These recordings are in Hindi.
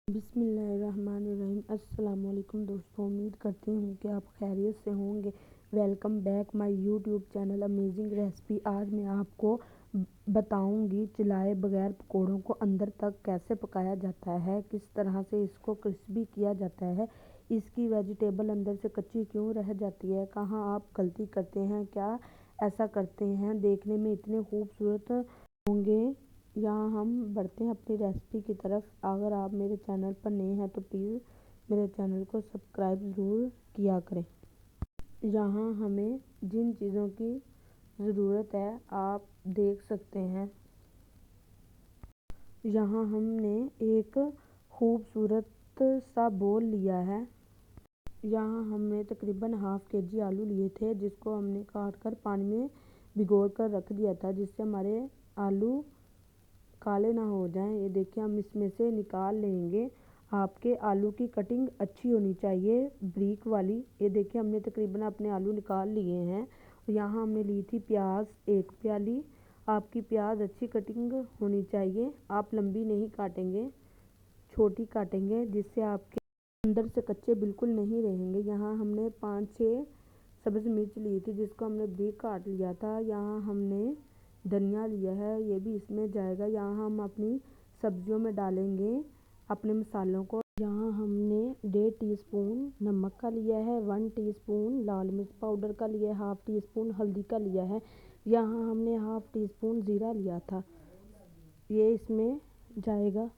बिस्मिल्लाहिर्रहमानिर्रहीम। अस्सलाम वालेकुम दोस्तों, उम्मीद करती हूँ कि आप खैरियत से होंगे। Welcome back my YouTube channel amazing recipe. आज मैं आपको बताऊंगी चलाए बगैर पकोड़ों को अंदर तक कैसे पकाया जाता है, किस तरह से इसको क्रिस्पी किया जाता है, इसकी वेजिटेबल अंदर से कच्ची क्यों रह जाती है, कहाँ आप गलती करते हैं, क्या ऐसा करते हैं, देखने में इतने खूबसूरत होंगे। यहाँ हम बढ़ते हैं अपनी रेसिपी की तरफ। अगर आप मेरे चैनल पर नए हैं तो प्लीज़ मेरे चैनल को सब्सक्राइब ज़रूर किया करें। यहाँ हमें जिन चीज़ों की ज़रूरत है आप देख सकते हैं। यहाँ हमने एक खूबसूरत सा बोल लिया है। यहाँ हमने तकरीबन हाफ़ केजी आलू लिए थे, जिसको हमने काट कर पानी में भिगो कर रख दिया था, जिससे हमारे आलू काले ना हो जाएं। ये देखिए हम इसमें से निकाल लेंगे। आपके आलू की कटिंग अच्छी होनी चाहिए, ब्रीक वाली। ये देखिए हमने तकरीबन अपने आलू निकाल लिए हैं। यहाँ हमने ली थी प्याज 1 प्याली। आपकी प्याज अच्छी कटिंग होनी चाहिए, आप लंबी नहीं काटेंगे, छोटी काटेंगे, जिससे आपके अंदर से कच्चे बिल्कुल नहीं रहेंगे। यहाँ हमने 5-6 सब्ज़ मिर्च ली थी, जिसको हमने ब्रीक काट लिया था। यहाँ हमने धनिया लिया है, ये भी इसमें जाएगा। यहाँ हम अपनी सब्जियों में डालेंगे अपने मसालों को। यहाँ हमने 1.5 टीस्पून नमक का लिया है, 1 टीस्पून लाल मिर्च पाउडर का लिया है, हाफ़ टी स्पून हल्दी का लिया है। यहाँ हमने हाफ़ टी स्पून ज़ीरा लिया था, ये इसमें जाएगा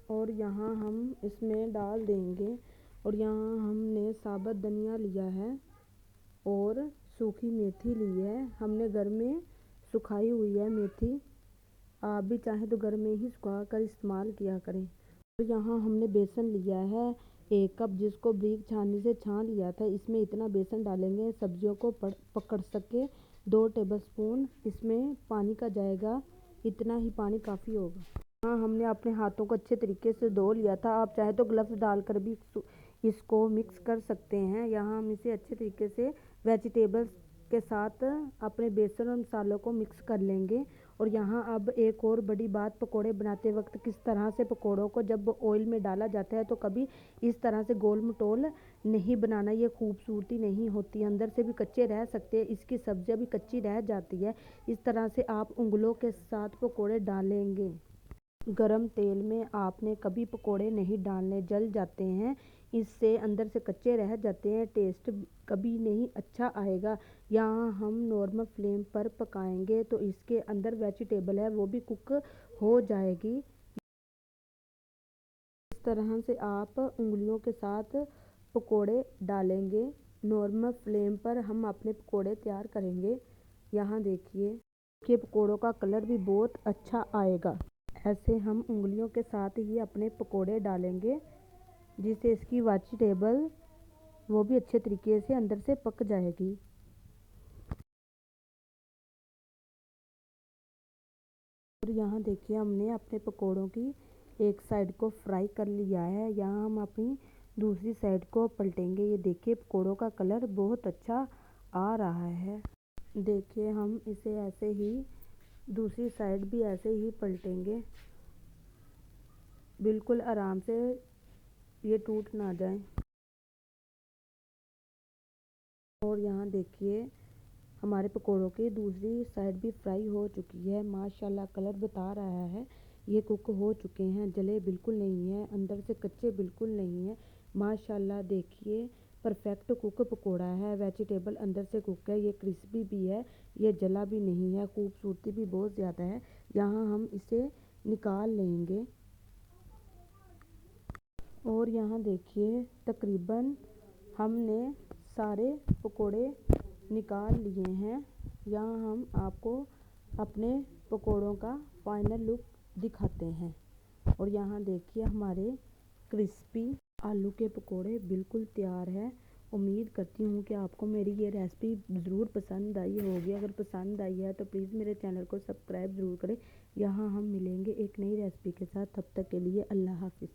और यहाँ हम इसमें डाल देंगे। और यहाँ हमने साबुत धनिया लिया है और सूखी मेथी ली है। हमने घर में सुखाई हुई है मेथी, आप भी चाहें तो घर में ही सुखा कर इस्तेमाल किया करें। तो यहाँ हमने बेसन लिया है 1 कप, जिसको ब्रीक छाननी से छान लिया था। इसमें इतना बेसन डालेंगे सब्जियों को पकड़ सके। 2 टेबलस्पून इसमें पानी का जाएगा, इतना ही पानी काफ़ी होगा। हाँ, हमने अपने हाथों को अच्छे तरीके से धो लिया था, आप चाहे तो ग्लव्स डालकर भी इसको मिक्स कर सकते हैं। यहाँ हम इसे अच्छे तरीके से वेजिटेबल्स के साथ अपने बेसन और मसालों को मिक्स कर लेंगे। और यहाँ अब एक और बड़ी बात, पकोड़े बनाते वक्त किस तरह से पकोड़ों को जब ऑयल में डाला जाता है तो कभी इस तरह से गोल मटोल नहीं बनाना, ये खूबसूरती नहीं होती, अंदर से भी कच्चे रह सकते हैं, इसकी सब्जियाँ भी कच्ची रह जाती है। इस तरह से आप उंगलों के साथ पकोड़े डालेंगे। गरम तेल में आपने कभी पकोड़े नहीं डालने, जल जाते हैं, इससे अंदर से कच्चे रह जाते हैं, टेस्ट कभी नहीं अच्छा आएगा। यहाँ हम नॉर्मल फ्लेम पर पकाएंगे तो इसके अंदर वेजिटेबल है वो भी कुक हो जाएगी। इस तरह से आप उंगलियों के साथ पकोड़े डालेंगे। नॉर्मल फ्लेम पर हम अपने पकोड़े तैयार करेंगे। यहाँ देखिए कि पकोड़ों का कलर भी बहुत अच्छा आएगा। ऐसे हम उंगलियों के साथ ही अपने पकोड़े डालेंगे, जिससे इसकी वेजिटेबल वो भी अच्छे तरीके से अंदर से पक जाएगी। और यहाँ देखिए हमने अपने पकोड़ों की एक साइड को फ्राई कर लिया है। यहाँ हम अपनी दूसरी साइड को पलटेंगे। ये देखिए पकोड़ों का कलर बहुत अच्छा आ रहा है। देखिए हम इसे ऐसे ही दूसरी साइड भी ऐसे ही पलटेंगे, बिल्कुल आराम से, ये टूट ना जाए। और यहाँ देखिए हमारे पकोड़ों की दूसरी साइड भी फ्राई हो चुकी है। माशाल्लाह कलर बता रहा है ये कुक हो चुके हैं, जले बिल्कुल नहीं है, अंदर से कच्चे बिल्कुल नहीं है। माशाल्लाह देखिए परफेक्ट कुक पकोड़ा है, वेजिटेबल अंदर से कुक है, ये क्रिस्पी भी है, ये जला भी नहीं है, खूबसूरती भी बहुत ज़्यादा है। यहाँ हम इसे निकाल लेंगे। और यहाँ देखिए तकरीबन हमने सारे पकोड़े निकाल लिए हैं। यहाँ हम आपको अपने पकोड़ों का फाइनल लुक दिखाते हैं। और यहाँ देखिए हमारे क्रिस्पी आलू के पकोड़े बिल्कुल तैयार है। उम्मीद करती हूँ कि आपको मेरी ये रेसिपी ज़रूर पसंद आई होगी। अगर पसंद आई है तो प्लीज़ मेरे चैनल को सब्सक्राइब ज़रूर करें। यहाँ हम मिलेंगे एक नई रेसिपी के साथ, तब तक के लिए अल्लाह हाफ़िज़।